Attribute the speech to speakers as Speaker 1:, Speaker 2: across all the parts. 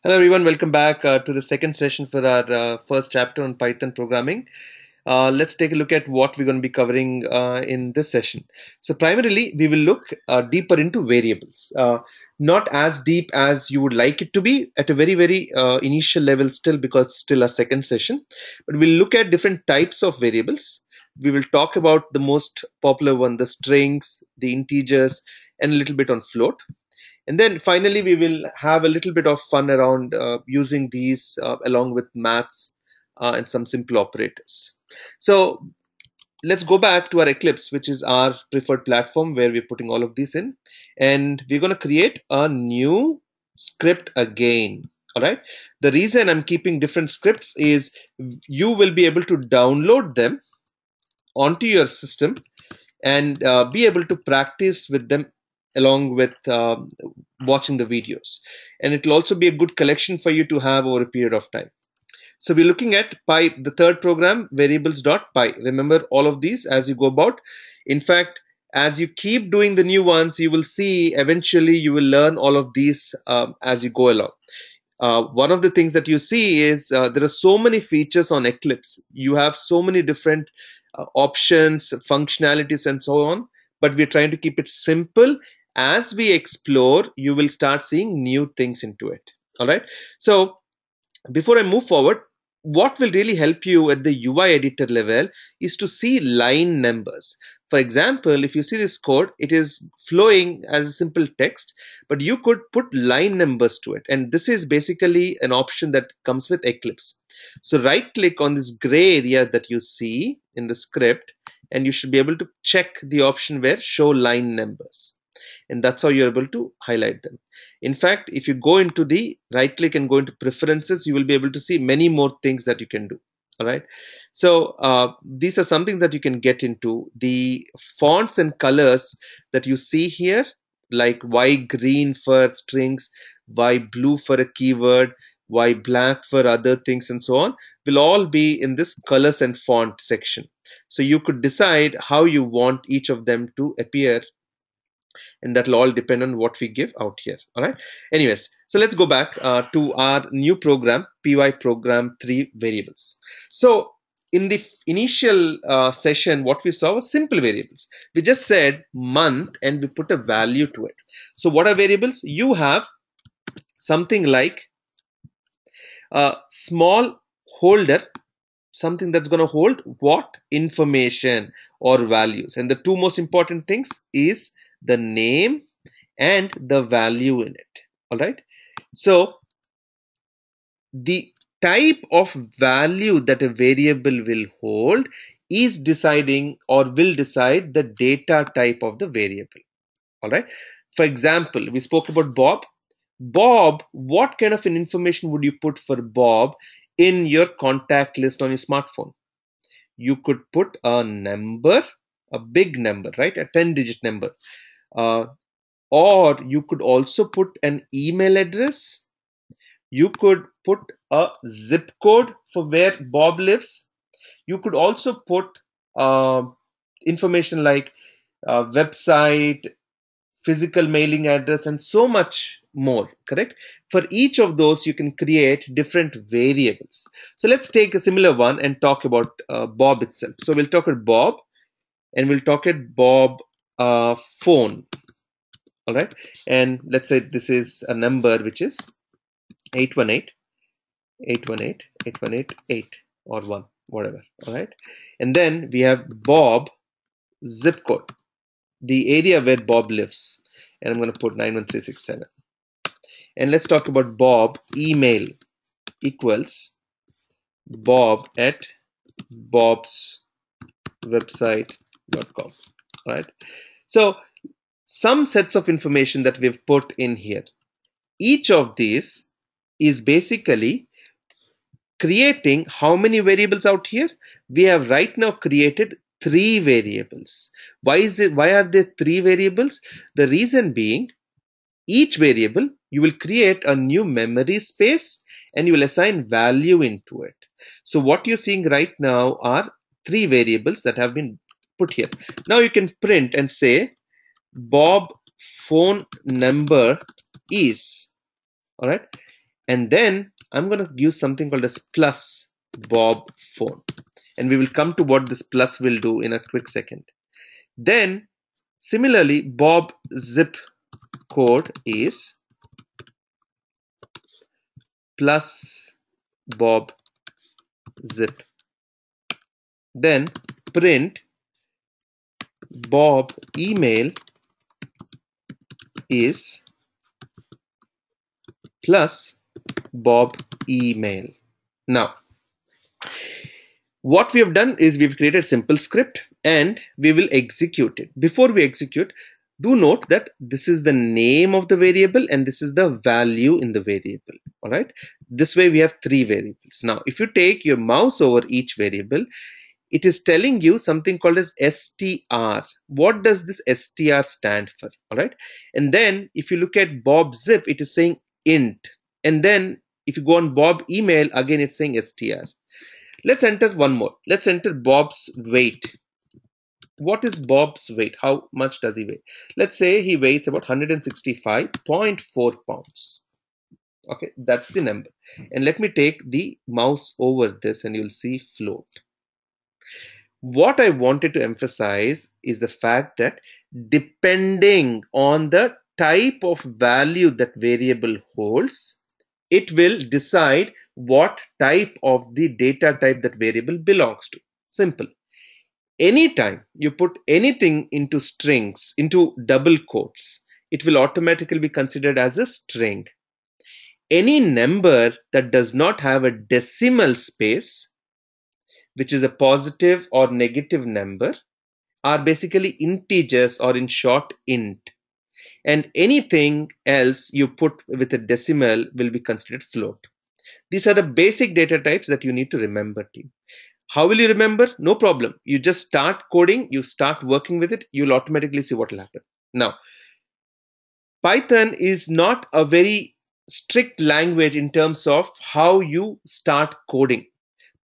Speaker 1: Hello everyone, welcome back to the second session for our first chapter on Python programming. Let's take a look at what we're going to be covering in this session. So primarily, we will look deeper into variables. Not as deep as you would like it to be at a very initial level still, because it's still a second session. But we'll look at different types of variables. We will talk about the most popular one, the strings, the integers, and a little bit on float. And then finally, we will have a little bit of fun around using these along with maths and some simple operators. So let's go back to our Eclipse, which is our preferred platform where we're putting all of these in. And we're going to create a new script again. All right. The reason I'm keeping different scripts is you will be able to download them onto your system and be able to practice with them along with watching the videos. And it will also be a good collection for you to have over a period of time. So we're looking at Py, the third program, variables.py. Remember all of these as you go about. In fact, as you keep doing the new ones, you will see eventually you will learn all of these as you go along. One of the things that you see is there are so many features on Eclipse. You have so many different options, functionalities, and so on. But we're trying to keep it simple. As we explore, you will start seeing new things into it. All right. So before I move forward, what will really help you at the UI editor level is to see line numbers. For example, if you see this code, it is flowing as a simple text, but you could put line numbers to it. And this is basically an option that comes with Eclipse. So right click on this gray area that you see in the script, and you should be able to check the option where show line numbers. And that's how you're able to highlight them. In fact, if you go into the right click and go into preferences, you will be able to see many more things that you can do. All right. So these are something that you can get into. The fonts and colors that you see here, like why green for strings, why blue for a keyword, why black for other things, and so on, will all be in this colors and font section. So you could decide how you want each of them to appear, and that will all depend on what we give out here. All right. Anyways, so let's go back to our new program, py program 3 variables. So in the initial session, what we saw was simple variables. We just said month and we put a value to it. So what are variables? You have something like a small holder, something that's going to hold what? Information or values. And the two most important things is the name and the value in it. All right. So the type of value that a variable will hold is deciding or will decide the data type of the variable. All right. For example, we spoke about Bob. Bob, what kind of an information would you put for Bob in your contact list on your smartphone? You could put a number, a big number, right? A 10-digit number. Or you could also put an email address. You could put a zip code for where Bob lives. You could also put information like website, physical mailing address, and so much more, correct? For each of those, you can create different variables. So let's take a similar one and talk about Bob itself. So we'll talk about Bob, and we'll talk at Bob phone. All right. And let's say this is a number which is 818 818 8188 or 1, whatever. All right. And then we have Bob zip code, the area where Bob lives. And I'm going to put 91367. And let's talk about Bob email equals bob at bobswebsite.com. All right. So some sets of information that we've put in here. Each of these is basically creating how many variables out here? We have right now created 3 variables. Why are there 3 variables? The reason being, each variable you will create a new memory space and you will assign value into it. So what you're seeing right now are 3 variables that have been put here. Now you can print and say Bob phone number is, all right, And then I'm going to use something called as plus Bob phone. And we will come to what this plus will do in a quick second. Then similarly, Bob zip code is plus Bob zip. Then print Bob email is plus Bob email. Now, what we have done is we've created a simple script and we will execute it. Before we execute, do note that this is the name of the variable and this is the value in the variable. All right. This way we have three variables. Now, if you take your mouse over each variable, it is telling you something called as str. What does this str stand for? All right. And then if you look at Bob zip, it is saying int. And then if you go on Bob email, again it's saying str. Let's enter one more. Let's enter Bob's weight. What is Bob's weight? How much does he weigh? Let's say he weighs about 165.4 pounds. Okay, that's the number. And let me take the mouse over this and you'll see float. What I wanted to emphasize is the fact that depending on the type of value that variable holds, it will decide what type of the data type that variable belongs to. Simple. Anytime you put anything into strings, into double quotes, it will automatically be considered as a string. Any number that does not have a decimal space, which is a positive or negative number, are basically integers, or in short, int. And anything else you put with a decimal will be considered float. These are the basic data types that you need to remember, team. How will you remember? No problem. You just start coding, you start working with it, you'll automatically see what will happen. Now, Python is not a very strict language in terms of how you start coding.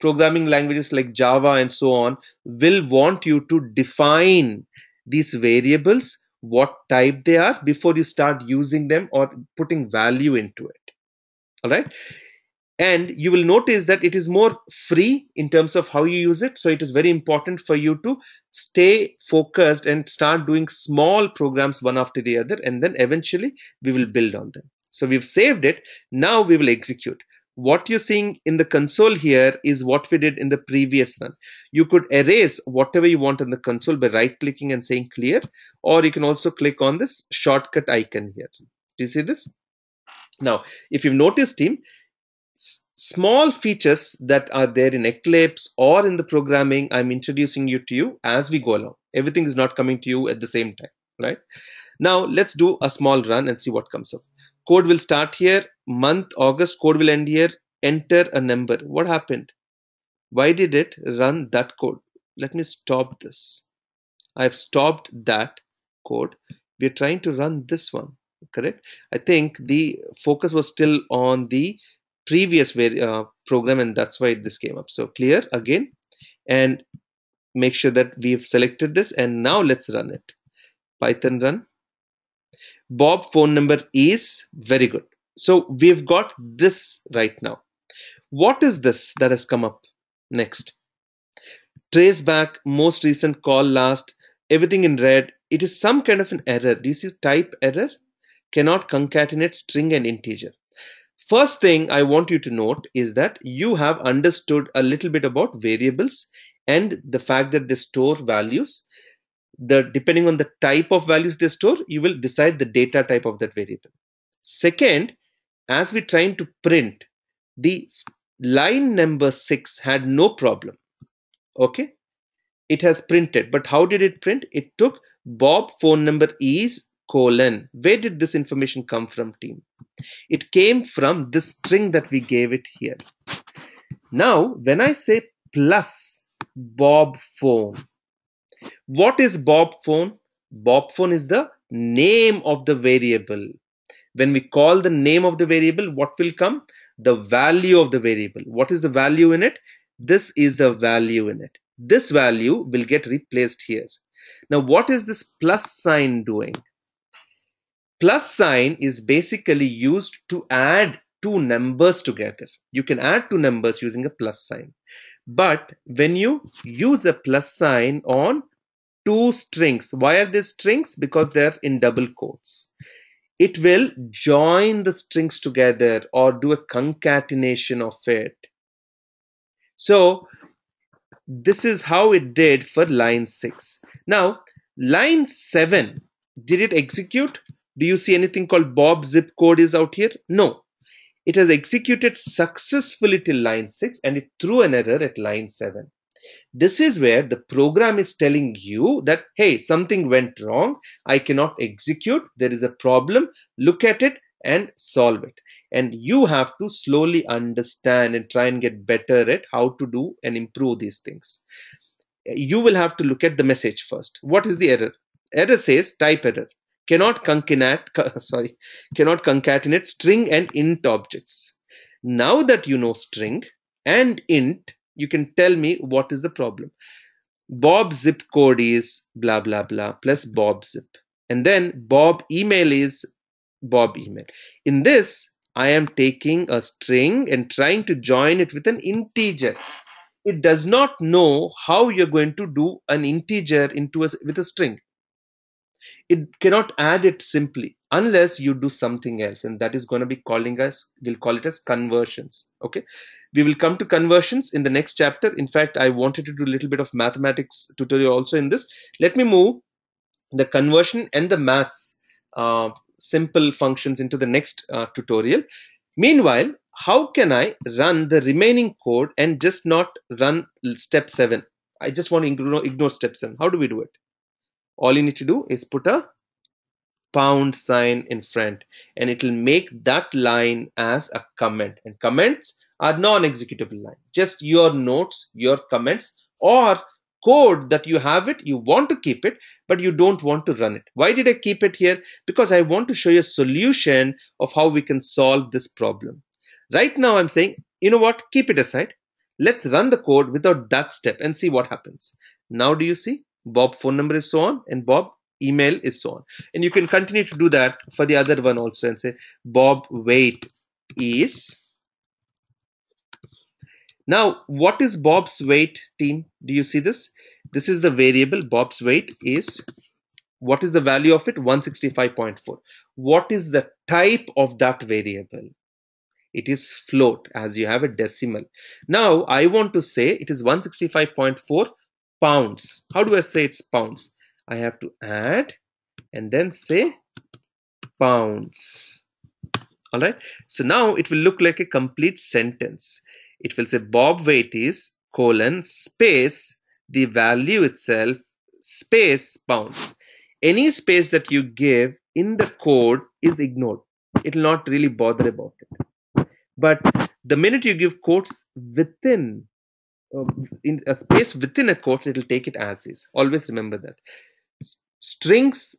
Speaker 1: Programming languages like Java and so on will want you to define these variables, what type they are, before you start using them or putting value into it. All right. And you will notice that it is more free in terms of how you use it. So it is very important for you to stay focused and start doing small programs one after the other. And then eventually we will build on them. So we've saved it. Now we will execute. What you're seeing in the console here is what we did in the previous run. You could erase whatever you want on the console by right clicking and saying clear, or you can also click on this shortcut icon here. Do you see this? Now, if you've noticed, team, small features that are there in Eclipse or in the programming, I'm introducing you to you as we go along. Everything is not coming to you at the same time, right? Now, let's do a small run and see what comes up. Code will start here, month, August, code will end here, enter a number. What happened? Why did it run that code? Let me stop this. I've stopped that code. We're trying to run this one, correct? I think the focus was still on the previous program, and that's why this came up. So clear again, and make sure that we've selected this, and now let's run it. Python run. Bob phone number is very good. So we've got this right now. What is this that has come up next? Trace back, most recent call last, everything in red. It is some kind of an error. Do you see type error? Cannot concatenate string and integer. First thing I want you to note is that you have understood a little bit about variables and the fact that they store values. Depending on the type of values they store, you will decide the data type of that variable. Second, as we're trying to print, the line number 6 had no problem. Okay, it has printed, but how did it print? It took Bob phone number is colon. Where did this information come from, team? It came from this string that we gave it here. Now, when I say plus Bob phone, what is Bob phone? Bob phone is the name of the variable. When we call the name of the variable, what will come? The value of the variable. What is the value in it? This is the value in it. This value will get replaced here. Now, what is this plus sign doing? Plus sign is basically used to add two numbers together. You can add two numbers using a plus sign. But when you use a plus sign on two strings, why are they strings? Because they're in double quotes. It will join the strings together or do a concatenation of it. So this is how it did for line 6. Now, line 7, did it execute? Do you see anything called Bob zip code is out here? No. It has executed successfully till line 6 and it threw an error at line 7. This is where the program is telling you that, hey, something went wrong. I cannot execute. There is a problem. Look at it and solve it. And you have to slowly understand and try and get better at how to do and improve these things. You will have to look at the message first. What is the error? Error says type error. Cannot concatenate string and int objects. Now that you know string and int, you can tell me what is the problem. Bob zip code is blah blah blah plus Bob zip. And then Bob email is Bob email. In this, I am taking a string and trying to join it with an integer. It does not know how you're going to do an integer with a string. It cannot add it simply unless you do something else, and that is going to be we'll call it as conversions. Okay, we will come to conversions in the next chapter. In fact, I wanted to do a little bit of mathematics tutorial also in this. Let me move the conversion and the maths simple functions into the next tutorial. Meanwhile, how can I run the remaining code and just not run step 7? I just want to ignore step 7. How do we do it? All you need to do is put a pound sign in front and it will make that line as a comment. And comments are non-executable line. Just your notes, your comments, or code that you have it, you want to keep it, but you don't want to run it. Why did I keep it here? Because I want to show you a solution of how we can solve this problem. Right now I'm saying, you know what, keep it aside. Let's run the code without that step and see what happens. Now do you see? Bob phone number is so on and Bob email is so on. And you can continue to do that for the other one also and say Bob weight is. Now, what is Bob's weight, team? Do you see this? This is the variable. Bob's weight is, what is the value of it? 165.4. What is the type of that variable? It is float, as you have a decimal. Now, I want to say it is 165.4 pounds. How do I say it's pounds? I have to add and then say pounds. All right. So now it will look like a complete sentence. It will say Bob weight is colon space the value itself space pounds. Any space that you give in the code is ignored. It will not really bother about it. But the minute you give quotes within in a space within a quotes, it will take it as is. Always remember that. Strings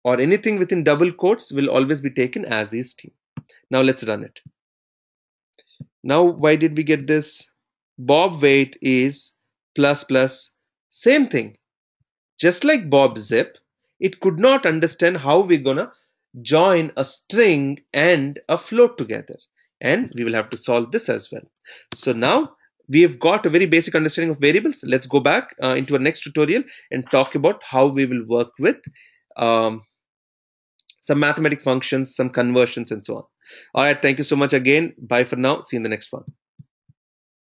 Speaker 1: or anything within double quotes will always be taken as is. Now let's run it. Now why did we get this? Bob weight is plus plus same thing. Just like Bob zip, it could not understand how we're gonna join a string and a float together. And we will have to solve this as well. So now we have got a very basic understanding of variables. Let's go back into our next tutorial and talk about how we will work with some mathematical functions, some conversions, and so on. All right, thank you so much again. Bye for now. See you in the next one.